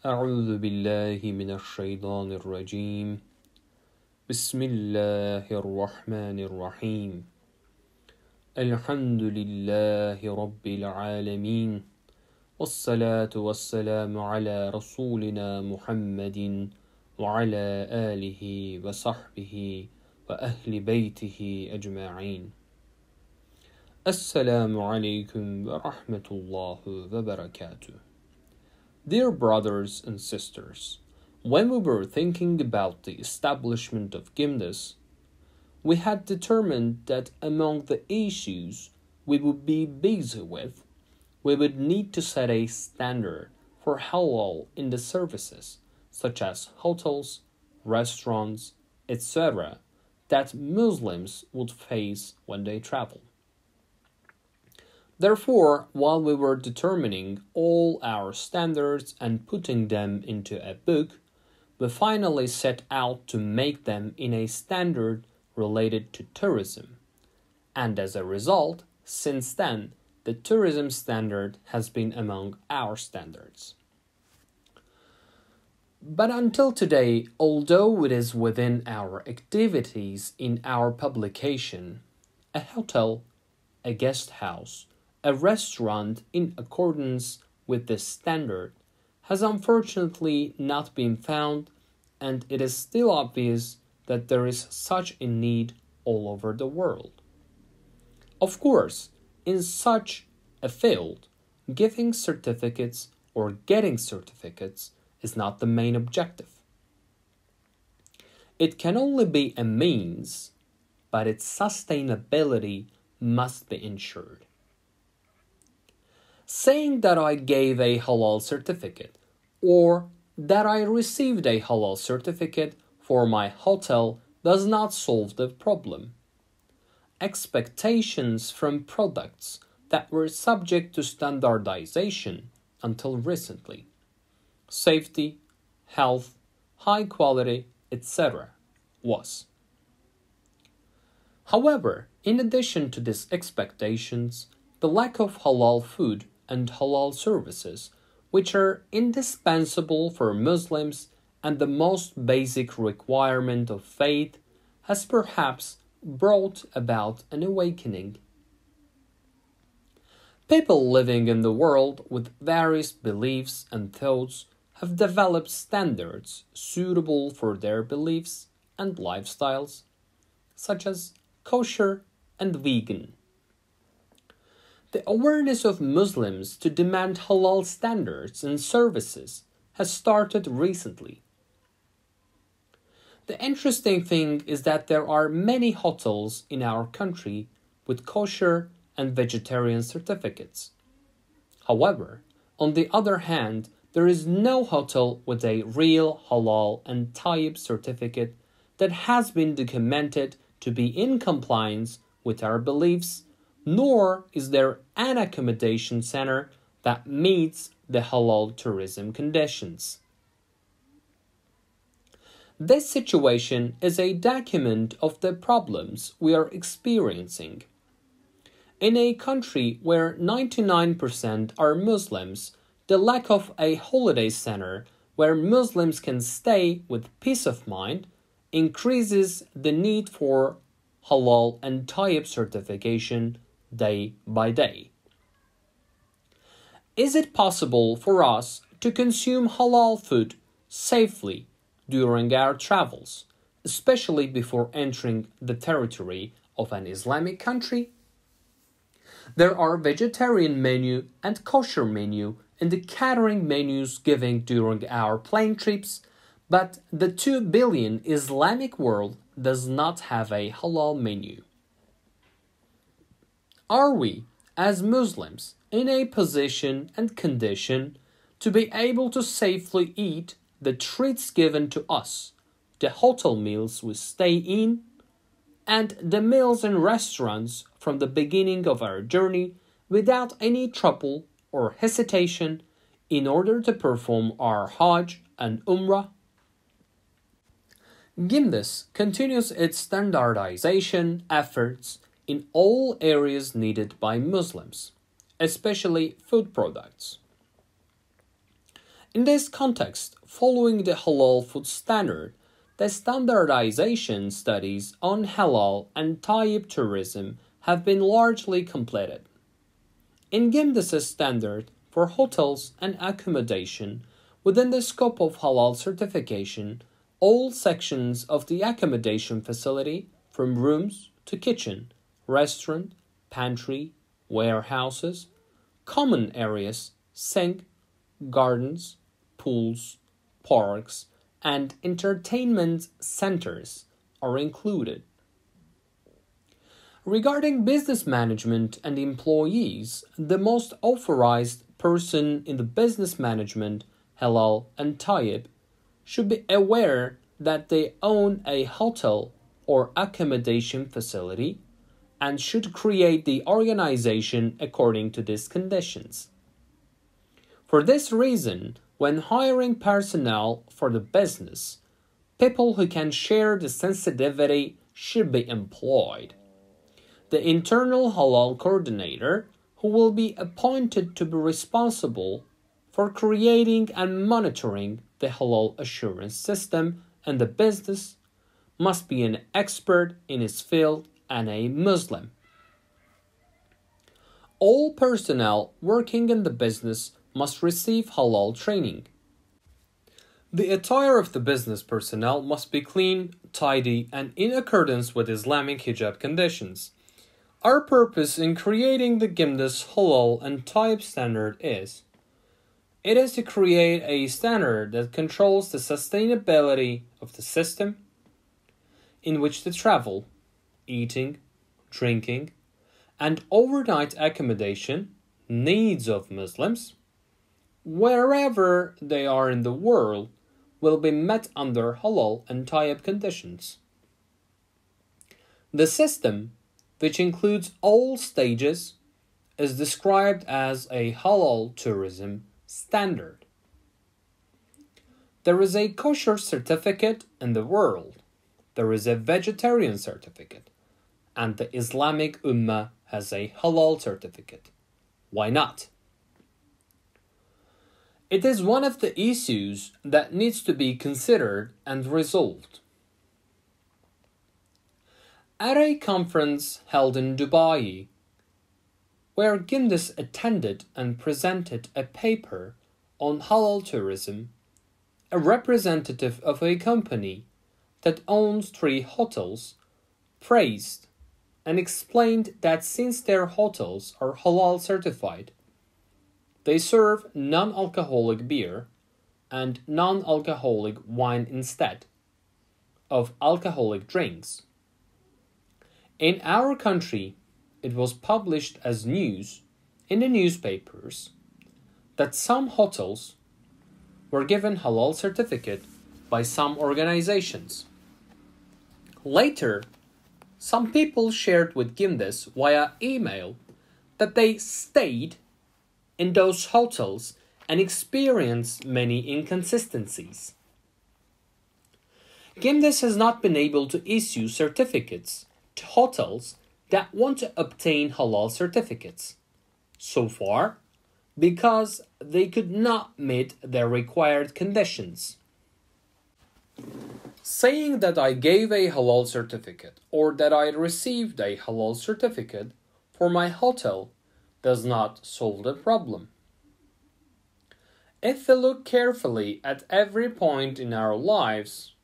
أعوذ بالله من الشيطان الرجيم بسم الله الرحمن الرحيم الحمد لله رب العالمين والصلاة والسلام على رسولنا محمد وعلى آله وصحبه وأهل بيته أجمعين. Assalamu alaikum wa rahmatullahi wa barakatuh. Dear brothers and sisters, when we were thinking about the establishment of GİMDES, we had determined that among the issues we would be busy with, we would need to set a standard for halal in the services, such as hotels, restaurants, etc., that Muslims would face when they travel. Therefore, while we were determining all our standards and putting them into a book, we finally set out to make them in a standard related to tourism. And as a result, since then, the tourism standard has been among our standards. But until today, although it is within our activities in our publication, a hotel, a guest house, a restaurant in accordance with this standard has unfortunately not been found, and it is still obvious that there is such a need all over the world. Of course, in such a field, giving certificates or getting certificates is not the main objective. It can only be a means, but its sustainability must be ensured. Saying that I gave a halal certificate or that I received a halal certificate for my hotel does not solve the problem. Expectations from products that were subject to standardization until recently, safety, health, high quality, etc., was. However, in addition to these expectations, the lack of halal food and halal services, which are indispensable for Muslims and the most basic requirement of faith, has perhaps brought about an awakening. People living in the world with various beliefs and thoughts have developed standards suitable for their beliefs and lifestyles, such as kosher and vegan. The awareness of Muslims to demand halal standards and services has started recently. The interesting thing is that there are many hotels in our country with kosher and vegetarian certificates. However, on the other hand, there is no hotel with a real halal and tayyib certificate that has been documented to be in compliance with our beliefs, nor is there an accommodation center that meets the halal tourism conditions. This situation is a document of the problems we are experiencing. In a country where 99% are Muslims, the lack of a holiday center where Muslims can stay with peace of mind increases the need for halal and tayyib certification day by day. Is it possible for us to consume halal food safely during our travels, especially before entering the territory of an Islamic country? There are vegetarian menu and kosher menu in the catering menus given during our plane trips, but the 2 billion Islamic world does not have a halal menu. Are we, as Muslims, in a position and condition to be able to safely eat the treats given to us, the hotel meals we stay in, and the meals in restaurants from the beginning of our journey without any trouble or hesitation in order to perform our Hajj and Umrah? GİMDES continues its standardization efforts in all areas needed by Muslims, especially food products. In this context, following the halal food standard, the standardization studies on halal and tayyib tourism have been largely completed. In GİMDES standard for hotels and accommodation, within the scope of halal certification, all sections of the accommodation facility, from rooms to kitchen, restaurant, pantry, warehouses, common areas, sink, gardens, pools, parks, and entertainment centers are included. Regarding business management and employees, the most authorized person in the business management, halal and tayyib, should be aware that they own a hotel or accommodation facility and should create the organization according to these conditions. For this reason, when hiring personnel for the business, people who can share the sensitivity should be employed. The internal halal coordinator, who will be appointed to be responsible for creating and monitoring the halal assurance system and the business, must be an expert in his field and a Muslim. All personnel working in the business must receive halal training. The attire of the business personnel must be clean, tidy, and in accordance with Islamic hijab conditions. Our purpose in creating the GİMDES halal and tayyib standard is to create a standard that controls the sustainability of the system in which the travel, eating, drinking, and overnight accommodation needs of Muslims, wherever they are in the world, will be met under halal and tayyib conditions. The system, which includes all stages, is described as a halal tourism standard. There is a kosher certificate in the world. There is a vegetarian certificate. And the Islamic Ummah has a halal certificate. Why not? It is one of the issues that needs to be considered and resolved. At a conference held in Dubai, where GİMDES attended and presented a paper on halal tourism, a representative of a company that owns 3 hotels praised and explained that since their hotels are halal certified, they serve non-alcoholic beer and non-alcoholic wine instead of alcoholic drinks. In our country, it was published as news in the newspapers that some hotels were given halal certificate by some organizations. Later, some people shared with GİMDES via email that they stayed in those hotels and experienced many inconsistencies. GİMDES has not been able to issue certificates to hotels that want to obtain halal certificates so far because they could not meet their required conditions. Saying that I gave a halal certificate or that I received a halal certificate for my hotel does not solve the problem. If we look carefully at every point in our lives,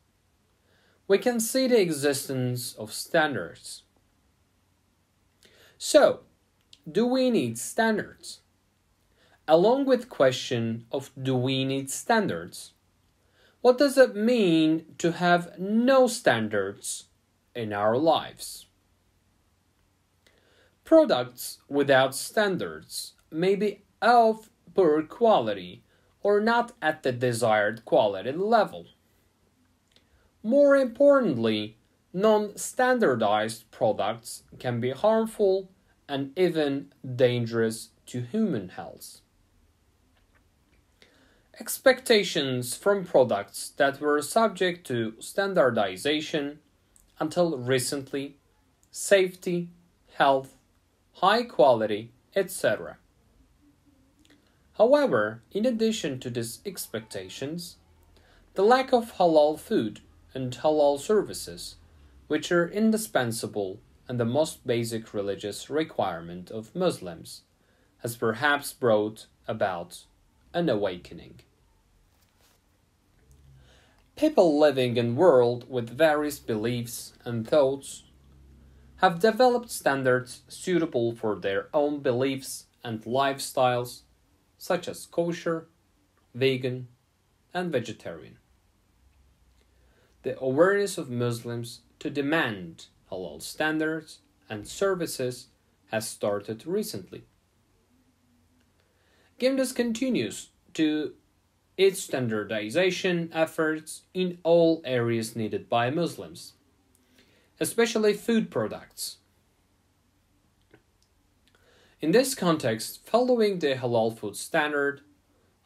we can see the existence of standards. So, do we need standards? Along with question of do we need standards, what does it mean to have no standards in our lives? Products without standards may be of poor quality or not at the desired quality level. More importantly, non-standardized products can be harmful and even dangerous to human health. Expectations from products that were subject to standardization until recently, safety, health, high quality, etc. However, in addition to these expectations, the lack of halal food and halal services, which are indispensable and the most basic religious requirement of Muslims, has perhaps brought about an awakening. People living in a world with various beliefs and thoughts have developed standards suitable for their own beliefs and lifestyles, such as kosher, vegan, and vegetarian. The awareness of Muslims to demand halal standards and services has started recently. GİMDES continues to its standardization efforts in all areas needed by Muslims, especially food products. In this context, following the halal food standard,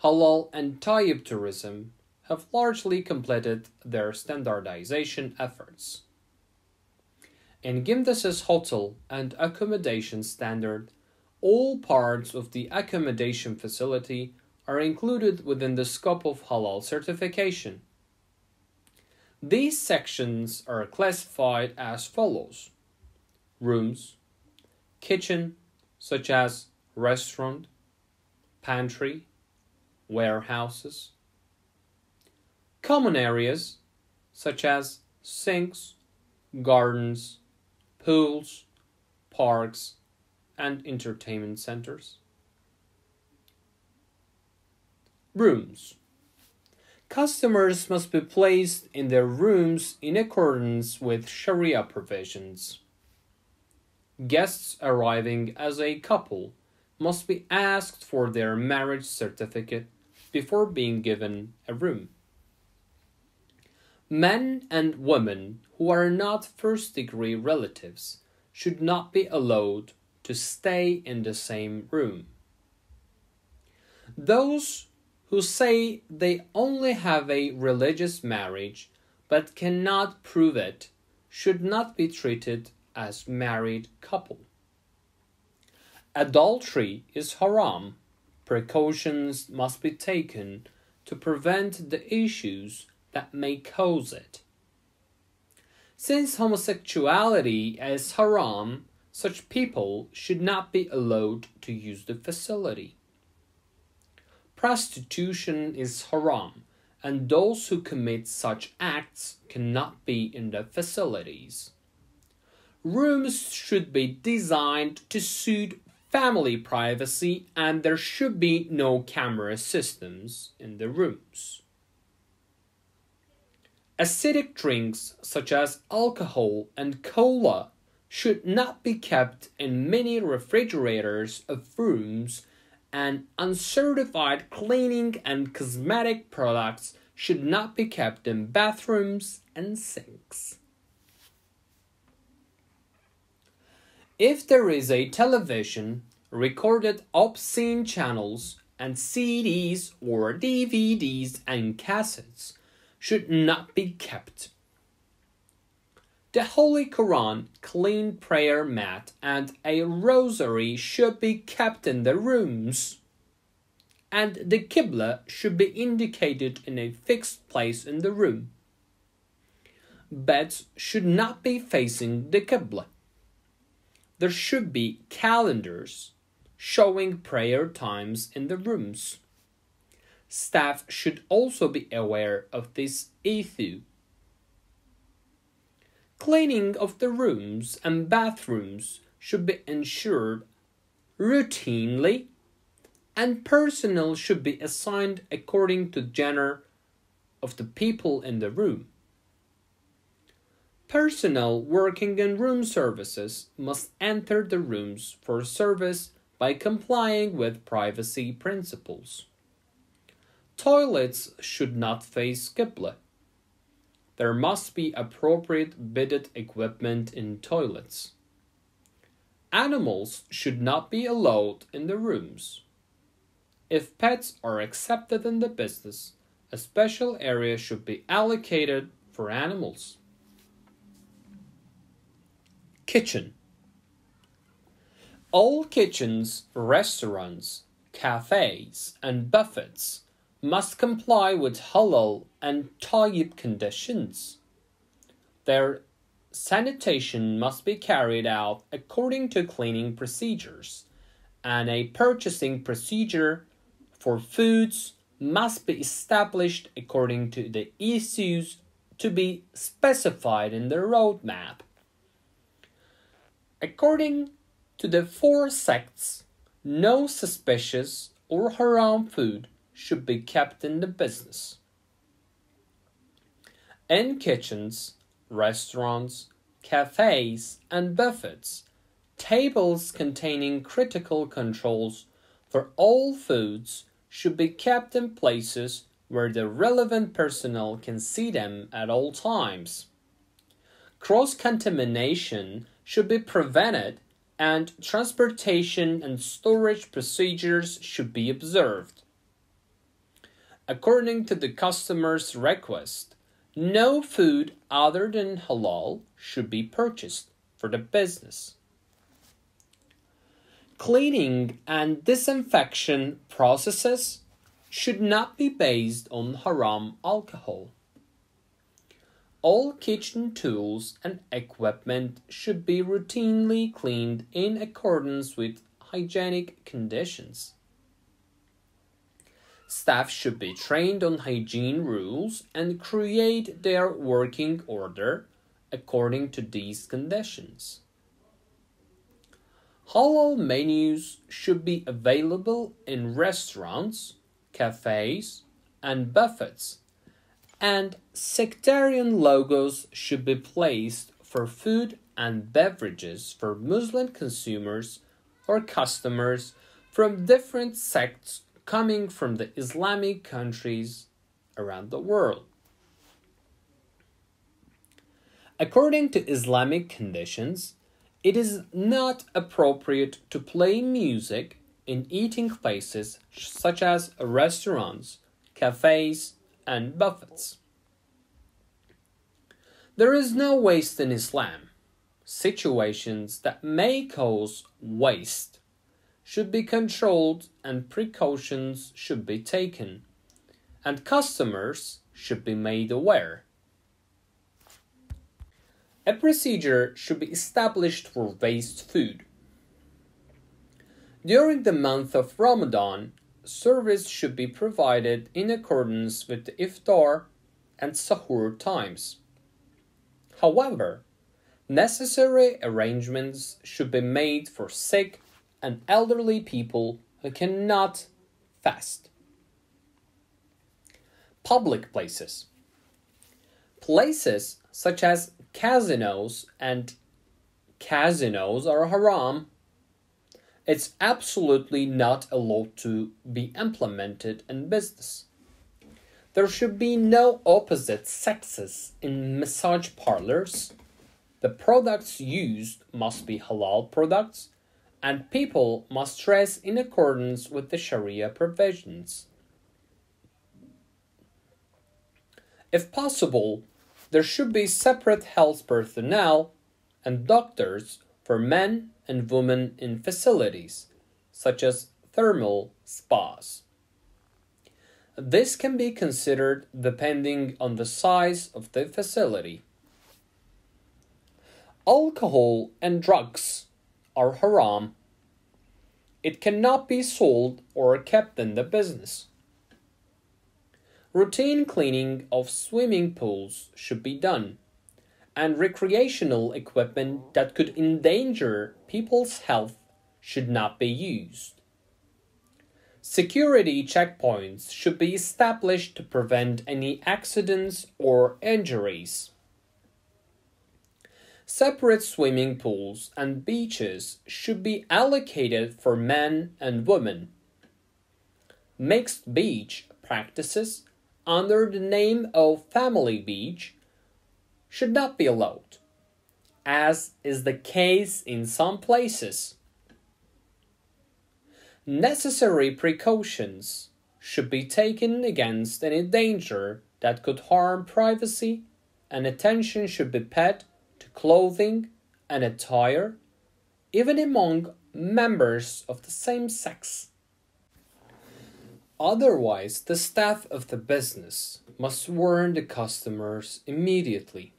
halal and tayyib tourism have largely completed their standardization efforts. In GİMDES's hotel and accommodation standard, all parts of the accommodation facility are included within the scope of halal certification. These sections are classified as follows: rooms, kitchen, such as restaurant, pantry, warehouses, common areas, such as sinks, gardens, pools, parks, and entertainment centers. Rooms. Customers must be placed in their rooms in accordance with Sharia provisions. Guests arriving as a couple must be asked for their marriage certificate before being given a room. Men and women who are not first-degree relatives should not be allowed to stay in the same room. Those who say they only have a religious marriage but cannot prove it should not be treated as married couple. Adultery is haram. Precautions must be taken to prevent the issues that may cause it. Since homosexuality is haram, such people should not be allowed to use the facility. Prostitution is haram, and those who commit such acts cannot be in the facilities. Rooms should be designed to suit family privacy, and there should be no camera systems in the rooms. Acidic drinks such as alcohol and cola should not be kept in many refrigerators of rooms, and uncertified cleaning and cosmetic products should not be kept in bathrooms and sinks. If there is a television, recorded obscene channels, and CDs or DVDs and cassettes should not be kept. The Holy Quran, clean prayer mat, and a rosary should be kept in the rooms. And the Qibla should be indicated in a fixed place in the room. Beds should not be facing the Qibla. There should be calendars showing prayer times in the rooms. Staff should also be aware of this issue. Cleaning of the rooms and bathrooms should be ensured routinely, and personnel should be assigned according to gender of the people in the room. Personnel working in room services must enter the rooms for service by complying with privacy principles. Toilets should not face Qibla. There must be appropriate bidet equipment in toilets. Animals should not be allowed in the rooms. If pets are accepted in the business, a special area should be allocated for animals. Kitchen. All kitchens, restaurants, cafes, and buffets must comply with halal and tayyib conditions. Their sanitation must be carried out according to cleaning procedures, and a purchasing procedure for foods must be established according to the issues to be specified in the roadmap. According to the four sects, no suspicious or haram food should be kept in the business. In kitchens, restaurants, cafes, and buffets, tables containing critical controls for all foods should be kept in places where the relevant personnel can see them at all times. Cross-contamination should be prevented, and transportation and storage procedures should be observed. According to the customer's request, no food other than halal should be purchased for the business. Cleaning and disinfection processes should not be based on haram alcohol. All kitchen tools and equipment should be routinely cleaned in accordance with hygienic conditions. Staff should be trained on hygiene rules and create their working order according to these conditions. Halal menus should be available in restaurants, cafes, and buffets, and sectarian logos should be placed for food and beverages for Muslim consumers or customers from different sects coming from the Islamic countries around the world. According to Islamic conditions, it is not appropriate to play music in eating places such as restaurants, cafes, and buffets. There is no waste in Islam. Situations that may cause waste should be controlled and precautions should be taken, and customers should be made aware. A procedure should be established for waste food. During the month of Ramadan, service should be provided in accordance with the iftar and sahur times. However, necessary arrangements should be made for sick and elderly people who cannot fast. Public places. Places such as casinos are haram. It's absolutely not allowed to be implemented in business. There should be no opposite sexes in massage parlors. The products used must be halal products, and people must dress in accordance with the Sharia provisions. If possible, there should be separate health personnel and doctors for men and women in facilities, such as thermal spas. This can be considered depending on the size of the facility. Alcohol and drugs are haram. It cannot be sold or kept in the business. Routine cleaning of swimming pools should be done, and recreational equipment that could endanger people's health should not be used. Security checkpoints should be established to prevent any accidents or injuries. Separate swimming pools and beaches should be allocated for men and women. Mixed beach practices under the name of family beach should not be allowed, as is the case in some places. Necessary precautions should be taken against any danger that could harm privacy, and attention should be paid to clothing and attire, even among members of the same sex. Otherwise, the staff of the business must warn the customers immediately.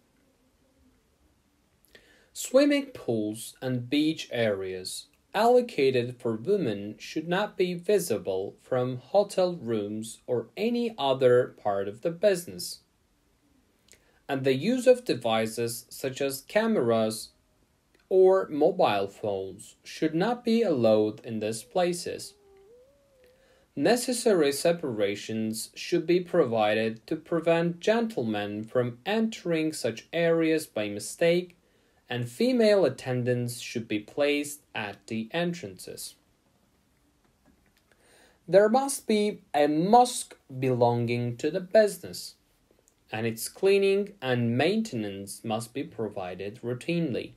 Swimming pools and beach areas allocated for women should not be visible from hotel rooms or any other part of the business. And the use of devices such as cameras or mobile phones should not be allowed in these places. Necessary separations should be provided to prevent gentlemen from entering such areas by mistake, and female attendants should be placed at the entrances. There must be a mosque belonging to the business, and its cleaning and maintenance must be provided routinely.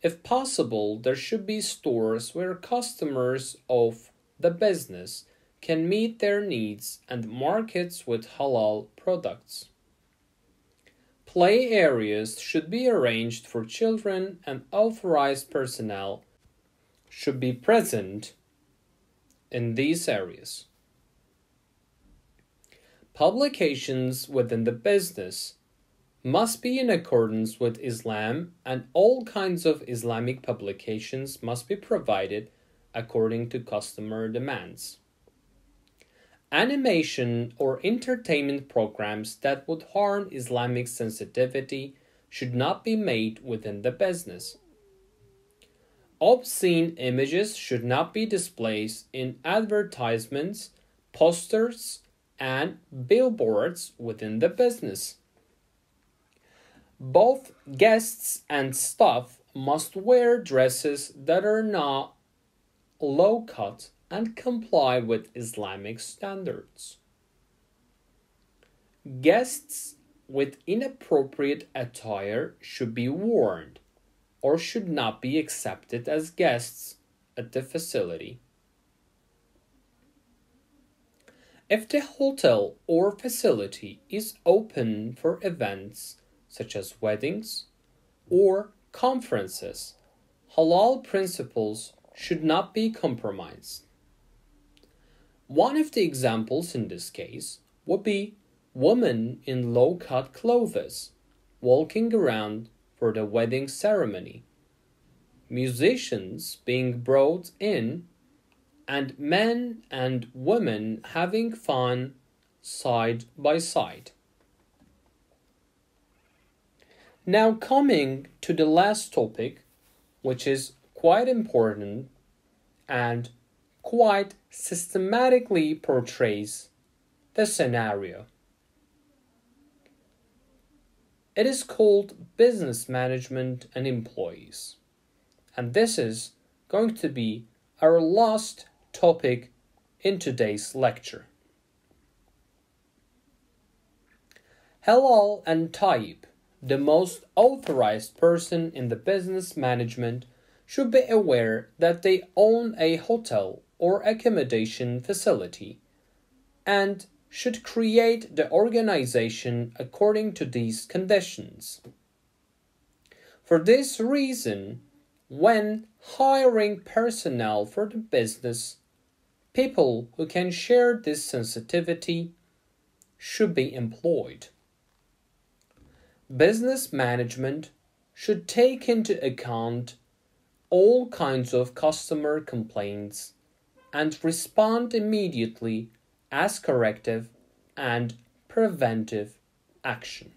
If possible, there should be stores where customers of the business can meet their needs and markets with halal products. Play areas should be arranged for children, and authorized personnel should be present in these areas. Publications within the business must be in accordance with Islam, and all kinds of Islamic publications must be provided according to customer demands. Animation or entertainment programs that would harm Islamic sensitivity should not be made within the business. Obscene images should not be displayed in advertisements, posters, and billboards within the business. Both guests and staff must wear dresses that are not low-cut and comply with Islamic standards. Guests with inappropriate attire should be warned or should not be accepted as guests at the facility. If the hotel or facility is open for events such as weddings or conferences, halal principles should not be compromised. One of the examples in this case would be women in low-cut clothes walking around for the wedding ceremony, musicians being brought in, and men and women having fun side by side. Now coming to the last topic, which is quite important and quite systematically portrays the scenario. It is called business management and employees. And this is going to be our last topic in today's lecture. Halal and Tayyib, the most authorized person in the business management, should be aware that they own a hotel or accommodation facility and should create the organization according to these conditions. For this reason, when hiring personnel for the business, people who can share this sensitivity should be employed. Business management should take into account all kinds of customer complaints and respond immediately as corrective and preventive action.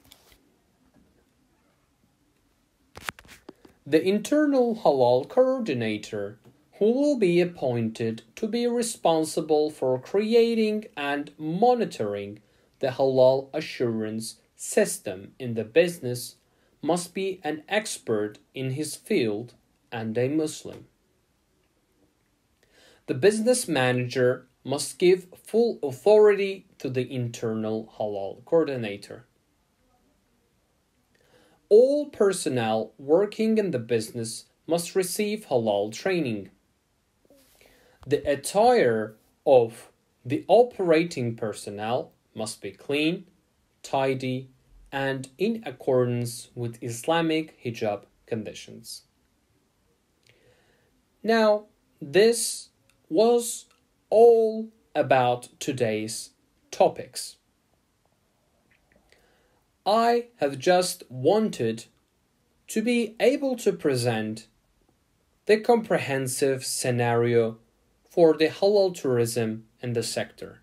The internal halal coordinator, who will be appointed to be responsible for creating and monitoring the halal assurance system in the business, must be an expert in his field and a Muslim. The business manager must give full authority to the internal halal coordinator. All personnel working in the business must receive halal training. The attire of the operating personnel must be clean, tidy, and in accordance with Islamic hijab conditions. Now, this was all about today's topics. I have just wanted to be able to present the comprehensive scenario for the halal tourism in the sector.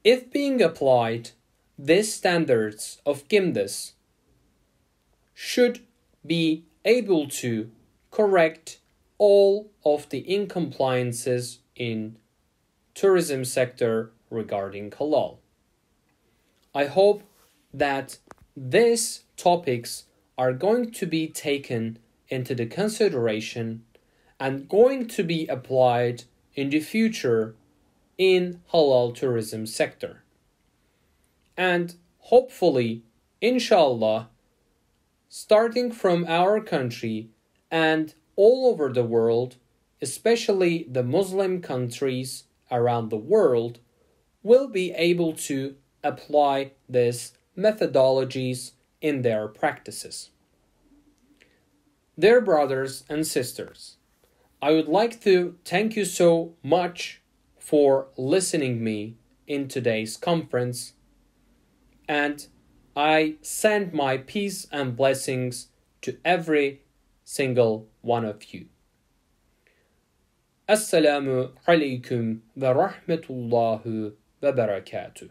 If being applied, these standards of GİMDES should be able to correct all of the incompliances in tourism sector regarding halal. I hope that these topics are going to be taken into the consideration and going to be applied in the future in halal tourism sector. And hopefully, inshallah, starting from our country and all over the world, especially the Muslim countries around the world, will be able to apply these methodologies in their practices. Dear brothers and sisters, I would like to thank you so much for listening me in today's conference, and I send my peace and blessings to every single one of you. Assalamu alaikum wa rahmatullahi wa barakatuh.